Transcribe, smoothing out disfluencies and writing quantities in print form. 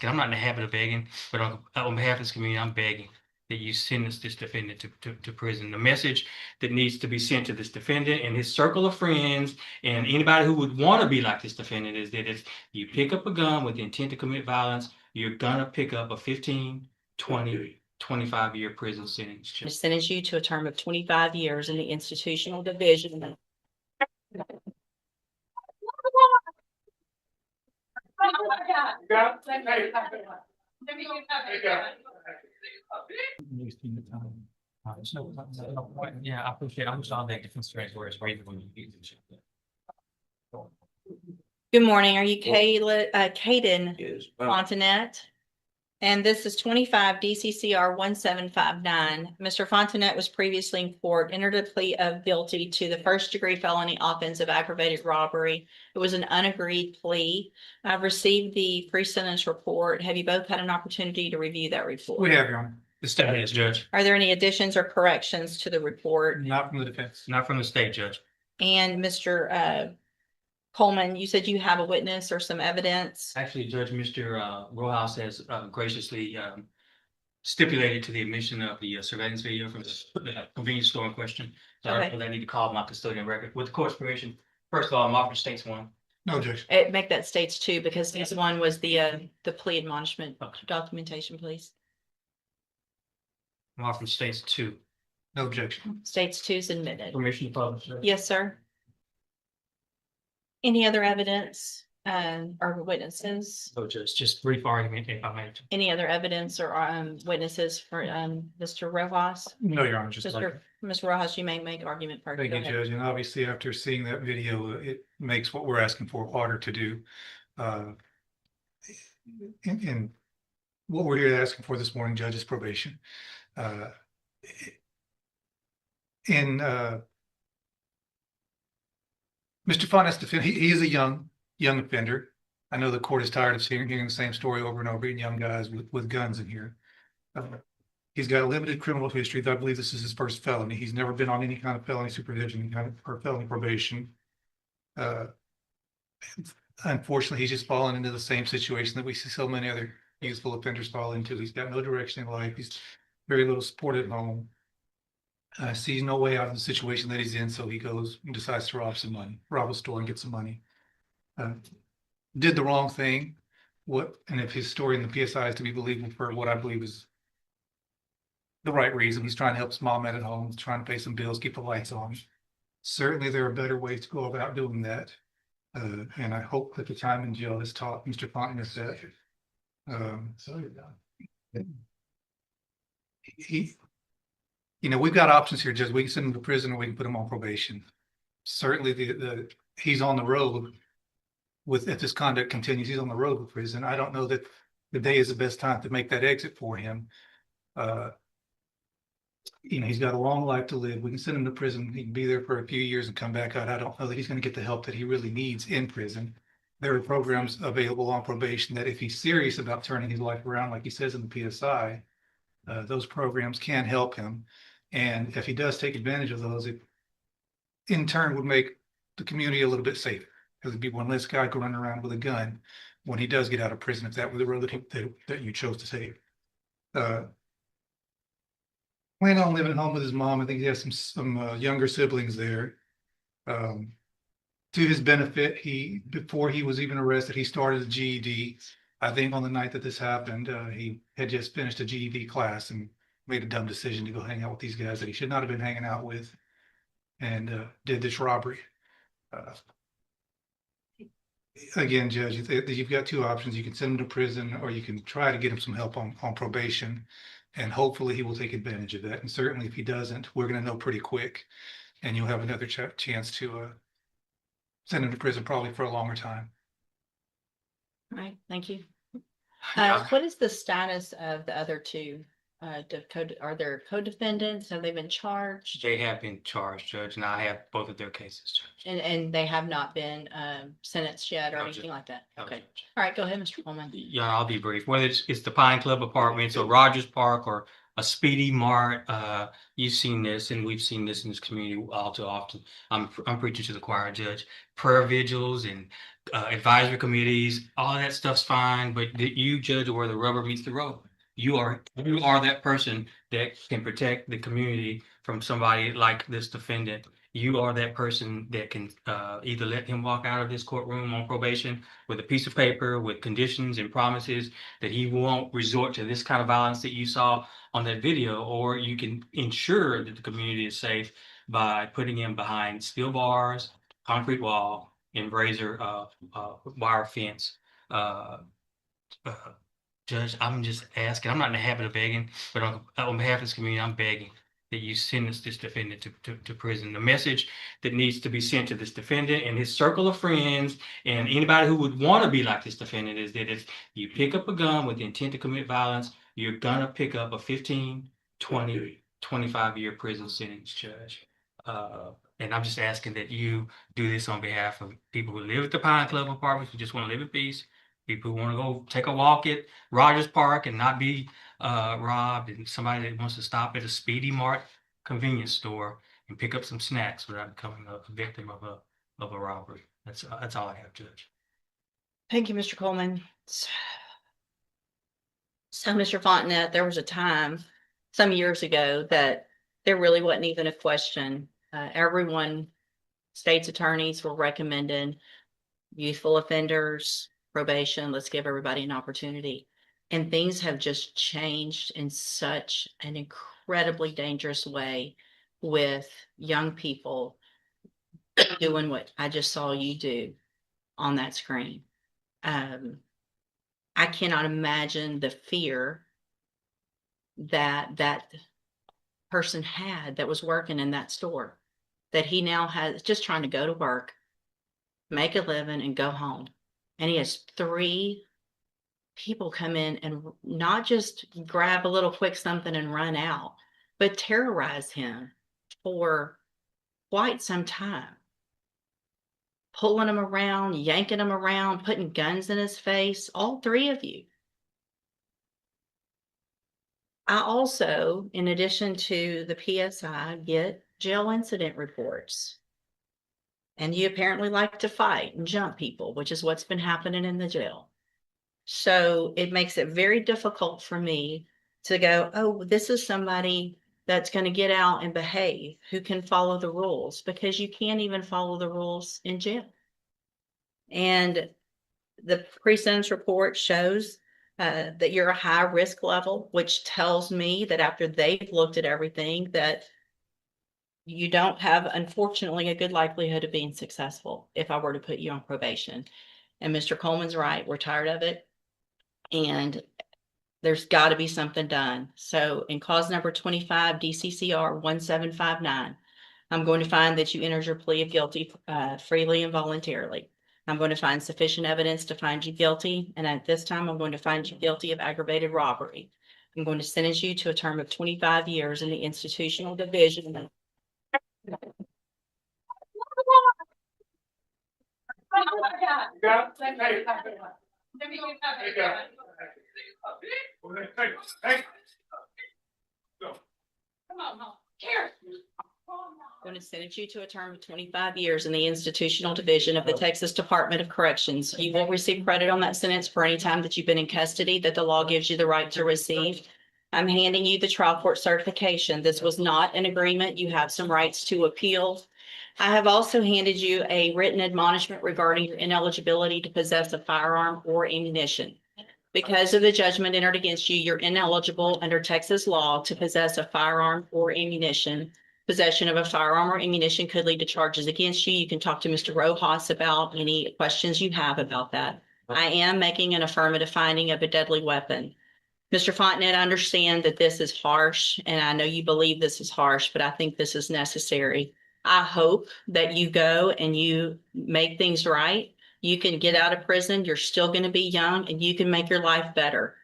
I'm not in the habit of begging, but on behalf of this community, I'm begging that you sentence this defendant to prison. The message that needs to be sent to this defendant and his circle of friends and anybody who would want to be like this defendant is that if you pick up a gun with the intent to commit violence, you're gonna pick up a 15, 20, 25-year prison sentence. To sentence you to a term of 25 years in the institutional division. Yeah, I appreciate it. I'm just on that different strengths where it's reasonable. Good morning. Are you Caden Fontanet? And this is 25 DCCR 1759. Mr. Fontanet was previously in court, entered a plea of guilty to the first-degree felony offense of aggravated robbery. It was an unagreed plea. I've received the pre-sentence report. Have you both had an opportunity to review that report? We have, Your Honor. The state is, Judge. Are there any additions or corrections to the report? Not from the defense. Not from the state, Judge. And Mr. Coleman, you said you have a witness or some evidence. Actually, Judge, Mr. Rojas has graciously stipulated to the admission of the surveillance video from the convenience store in question. So I don't need to call my custodian record. With the court's permission, first of all, I'm offering states one. No objection. Make that states two because this one was the plea admonishment documentation, please. I'm offering states two. No objection. States two is admitted. Permission to publish. Sir. Yes, sir. Any other evidence or witnesses? So just brief argument if I may. Any other evidence or witnesses for Mr. Rojas? No, Your Honor, just like. Mr. Rojas, you may make argument part. Thank you, Judge. And obviously, after seeing that video, it makes what we're asking for harder to do. And what we're here asking for this morning, Judge, is probation. Mr. Fontanet, he is a young offender. I know the court is tired of hearing the same story over and over, young guys with guns in here. He's got a limited criminal history. I believe this is his first felony. He's never been on any kind of felony supervision or felony probation. Unfortunately, he's just fallen into the same situation that we see so many other youthful offenders fall into. He's got no direction in life. He's very little support at home. Sees no way out of the situation that he's in, so he goes and decides to rob a store and get some money. Did the wrong thing. And if his story in the PSI is to be believable for what I believe is the right reason, he's trying to help his mom out at home, he's trying to pay some bills, keep the lights on. Certainly, there are better ways to go about doing that. And I hope that the time in jail has taught Mr. Fontanet that. We've got options here, Judge. We can send him to prison or we can put him on probation. Certainly, he's on the road if this conduct continues, he's on the road with prison. I don't know that the day is the best time to make that exit for him. He's got a long life to live. We can send him to prison. He can be there for a few years and come back out. I don't know that he's going to get the help that he really needs in prison. There are programs available on probation that if he's serious about turning his life around, like he says in the PSI, those programs can help him. And if he does take advantage of those, it in turn would make the community a little bit safer because there'd be one less guy running around with a gun when he does get out of prison, if that were the road that you chose to take. Plan on living at home with his mom. I think he has some younger siblings there. To his benefit, before he was even arrested, he started a GED. I think on the night that this happened, he had just finished a GED class and made a dumb decision to go hang out with these guys that he should not have been hanging out with, and did this robbery. Again, Judge, you've got two options. You can send him to prison or you can try to get him some help on probation, and hopefully he will take advantage of that. And certainly if he doesn't, we're going to know pretty quick, and you'll have another chance to send him to prison probably for a longer time. All right, thank you. What is the status of the other two? Are there co-defendants? Have they been charged? They have been charged, Judge, and I have both of their cases, Judge. And they have not been sentenced yet or No, anything like that? No, Okay. Judge. All right, go ahead, Mr. Coleman. Yeah, I'll be brief. Whether it's the Pine Club Apartments or Rogers Park or a speedy mart. You've seen this, and we've seen this in this community all too often. I'm preaching to the choir, Judge. Prayer vigils and advisory committees, all that stuff's fine, but you judge where the rubber meets the road. You are that person that can protect the community from somebody like this defendant. You are that person that can either let him walk out of this courtroom on probation with a piece of paper with conditions and promises that he won't resort to this kind of violence that you saw on that video, or you can ensure that the community is safe by putting him behind steel bars, concrete wall, and razor wire fence. Uh, uh, Judge, I'm just asking. I'm not in the habit of begging, but on behalf of this community, I'm begging that you sentence this defendant to prison. The message that needs to be sent to this defendant and his circle of friends and anybody who would want to be like this defendant is that if you pick up a gun with the intent to commit violence, you're gonna pick up a 15, 20, 25-year prison sentence, Judge. And I'm just asking that you do this on behalf of people who live at the Pine Club apartments who just want to live in peace, people who want to go take a walk at Rogers Park and not be robbed, and somebody that wants to stop at a Speedy Mart convenience store and pick up some snacks without becoming a victim of a robbery. That's all I have, Judge. Thank you, Mr. Coleman. So, Mr. Fontenette, there was a time some years ago that there really wasn't even a question. Everyone, state's attorneys were recommending youthful offenders, probation. Let's give everybody an opportunity. And things have just changed in such an incredibly dangerous way with young people doing what I just saw you do on that screen. I cannot imagine the fear that person had that was working in that store, that he now has, just trying to go to work, make a living, and go home. And he has 3 people come in and not just grab a little quick something and run out, but terrorize him for quite some time. Pulling him around, yanking him around, putting guns in his face, all 3 of you. I also, in addition to the PSI, get jail incident reports. And you apparently like to fight and jump people, which is what's been happening in the jail. So it makes it very difficult for me to go, oh, this is somebody that's going to get out and behave, who can follow the rules, because you can't even follow the rules in jail. And the pre-sentence report shows that you're a high risk level, which tells me that after they've looked at everything, that you don't have, unfortunately, a good likelihood of being successful if I were to put you on probation. And Mr. Coleman's right. We're tired of it. And there's got to be something done. So in cause number 25, DCCR 1759, I'm going to find that you entered your plea of guilty freely and voluntarily. I'm going to find sufficient evidence to find you guilty. And at this time, I'm going to find you guilty of aggravated robbery. I'm going to sentence you to a term of 25 years in the institutional division. Going to sentence you to a term of 25 years in the institutional division of the Texas Department of Corrections. You will receive credit on that sentence for any time that you've been in custody that the law gives you the right to receive. I'm handing you the trial court certification. This was not an agreement. You have some rights to appeal. I have also handed you a written admonishment regarding your ineligibility to possess a firearm or ammunition. Because of the judgment entered against you, you're ineligible under Texas law to possess a firearm or ammunition. Possession of a firearm or ammunition could lead to charges against you. You can talk to Mr. Rojas about any questions you have about that. I am making an affirmative finding of a deadly weapon. Mr. Fontenette, I understand that this is harsh, and I know you believe this is harsh, but I think this is necessary. I hope that you go and you make things right. You can get out of prison. You're still going to be young, and you can make your life better.